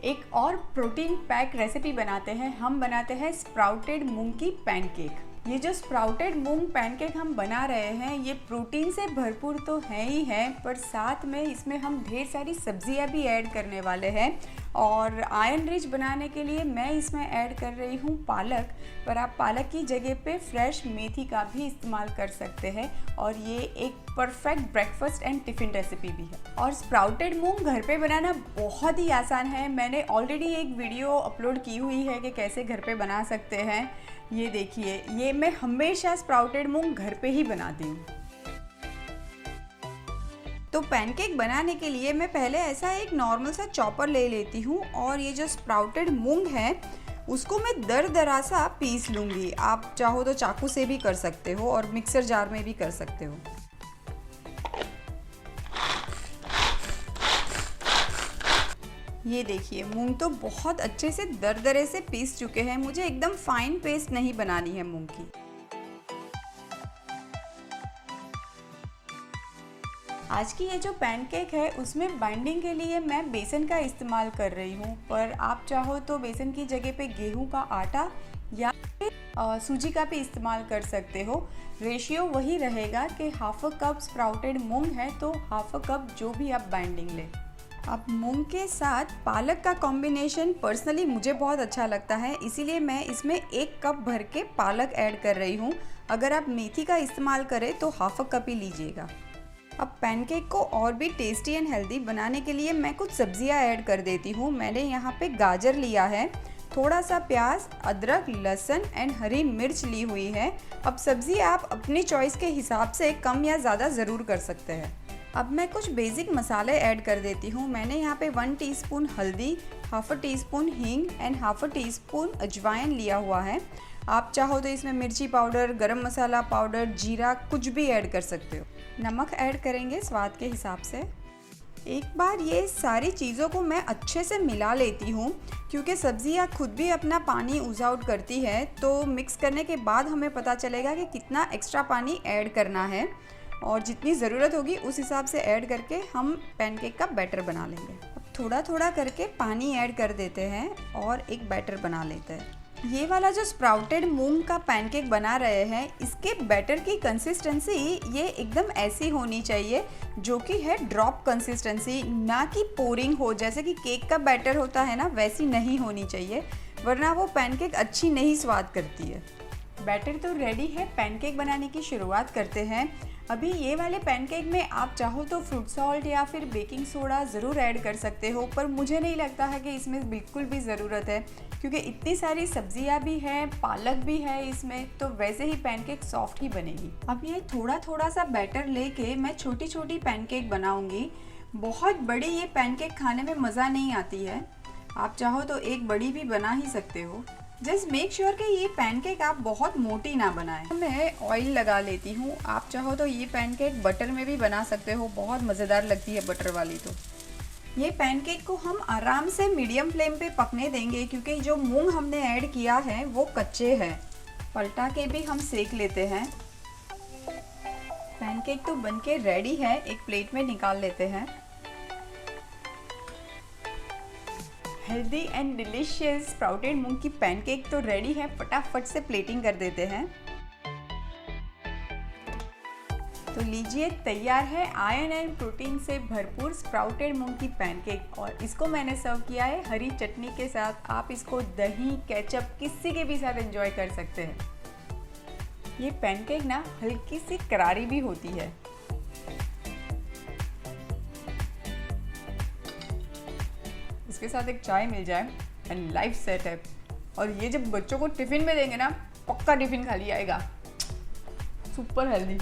एक और protein pack recipe बनाते हैं। हम बनाते हैं स्प्राउटेड मूंग की पैनकेक। ये जो स्प्राउटेड मूंग पैनकेक हम बना रहे हैं ये प्रोटीन से भरपूर तो है ही है, पर साथ में इसमें हम ढेर सारी सब्जियां भी ऐड करने वाले हैं। और आयरन रिच बनाने के लिए मैं इसमें ऐड कर रही हूँ पालक, पर आप पालक की जगह पे फ्रेश मेथी का भी इस्तेमाल कर सकते हैं। और ये एक perfect breakfast and tiffin recipe भी है। और स्प्राउटेड मूंग घर पे बनाना बहुत ही आसान है। मैंने ऑलरेडी एक वीडियो अपलोड की हुई है कि कैसे घर पे बना सकते हैं। ये देखिए, ये मैं हमेशा स्प्राउटेड मूंग घर पे ही बनाती हूँ। तो पैनकेक बनाने के लिए मैं पहले ऐसा एक नॉर्मल सा चॉपर ले लेती हूँ और ये जो स्प्राउटेड मूंग है उसको मैं दरदरा सा पीस लूँगी। आप चाहो तो चाकू से भी कर सकते हो और मिक्सर जार में भी कर सकते हो। ये देखिए, मूंग तो बहुत अच्छे से दरदरे से पीस चुके हैं। मुझे एकदम फाइन पेस्ट नहीं बनानी है मूंग की। आज की ये जो पैनकेक है उसमें बाइंडिंग के लिए मैं बेसन का इस्तेमाल कर रही हूँ, पर आप चाहो तो बेसन की जगह पे गेहूं का आटा या सूजी का भी इस्तेमाल कर सकते हो। रेशियो वही रहेगा कि हाफ अ कप स्प्राउटेड मूंग है तो हाफ अ कप जो भी आप बाइंडिंग लें। अब मूंग के साथ पालक का कॉम्बिनेशन पर्सनली मुझे बहुत अच्छा लगता है, इसीलिए मैं इसमें 1 कप भर के पालक ऐड कर रही हूँ। अगर आप मेथी का इस्तेमाल करें तो हाफ अ कप ही लीजिएगा। अब पैनकेक को और भी टेस्टी एंड हेल्दी बनाने के लिए मैं कुछ सब्जियां ऐड कर देती हूँ। मैंने यहाँ पे गाजर लिया है, थोड़ा सा प्याज, अदरक, लहसुन एंड हरी मिर्च ली हुई है। अब सब्जी आप अपनी चॉइस के हिसाब से कम या ज़्यादा ज़रूर कर सकते हैं। अब मैं कुछ बेसिक मसाले ऐड कर देती हूँ। मैंने यहाँ पे 1 टीस्पून हल्दी, हाफ अ टीस्पून हींग एंड हाफ अ टीस्पून अजवाइन लिया हुआ है। आप चाहो तो इसमें मिर्ची पाउडर, गरम मसाला पाउडर, जीरा कुछ भी ऐड कर सकते हो। नमक ऐड करेंगे स्वाद के हिसाब से। एक बार ये सारी चीज़ों को मैं अच्छे से मिला लेती हूँ, क्योंकि सब्जियाँ खुद भी अपना पानी ऊज़ आउट करती है। तो मिक्स करने के बाद हमें पता चलेगा कि कितना एक्स्ट्रा पानी ऐड करना है और जितनी ज़रूरत होगी उस हिसाब से ऐड करके हम पैनकेक का बैटर बना लेंगे। अब थोड़ा थोड़ा करके पानी ऐड कर देते हैं और एक बैटर बना लेते हैं। ये वाला जो स्प्राउटेड मूंग का पैनकेक बना रहे हैं इसके बैटर की कंसिस्टेंसी ये एकदम ऐसी होनी चाहिए जो कि है ड्रॉप कंसिस्टेंसी, ना कि पोरिंग हो। जैसे कि केक का बैटर होता है ना, वैसी नहीं होनी चाहिए, वरना वो पैनकेक अच्छी नहीं स्वाद करती है। बैटर तो रेडी है, पैनकेक बनाने की शुरुआत करते हैं। अभी ये वाले पैनकेक में आप चाहो तो फ्रूट सॉल्ट या फिर बेकिंग सोडा ज़रूर ऐड कर सकते हो, पर मुझे नहीं लगता है कि इसमें बिल्कुल भी ज़रूरत है, क्योंकि इतनी सारी सब्जियां भी हैं, पालक भी है इसमें, तो वैसे ही पैनकेक सॉफ्ट ही बनेगी। अब ये थोड़ा थोड़ा सा बैटर लेके मैं छोटी छोटी पैनकेक बनाऊंगी। बहुत बड़ी ये पैनकेक खाने में मज़ा नहीं आती है, आप चाहो तो एक बड़ी भी बना ही सकते हो। जस्ट मेक श्योर कि ये पैनकेक आप बहुत मोटी ना बनाएं। मैं ऑयल लगा लेती हूँ। आप चाहो तो ये पैनकेक बटर में भी बना सकते हो, बहुत मज़ेदार लगती है बटर वाली। तो ये पैनकेक को हम आराम से मीडियम फ्लेम पे पकने देंगे, क्योंकि जो मूंग हमने ऐड किया है वो कच्चे हैं। पलटा के भी हम सेक लेते हैं। पैनकेक तो बनके रेडी है, एक प्लेट में निकाल लेते हैं। हेल्दी एंड डिलीशियस स्प्राउटेड मूंग की पैनकेक तो रेडी है, फटाफट से प्लेटिंग कर देते हैं। तो लीजिए, तैयार है आयरन एंड प्रोटीन से भरपूर स्प्राउटेड मूंग की पैनकेक। और इसको मैंने सर्व किया है हरी चटनी के साथ। आप इसको दही, केचप किसी के भी साथ एंजॉय कर सकते हैं। ये पैनकेक ना हल्की सी करारी भी होती है। इसके साथ एक चाय मिल जाए एंड लाइफ सेट है। और ये जब बच्चों को टिफ़िन में देंगे ना, पक्का टिफ़िन खाली आएगा। Super healthy.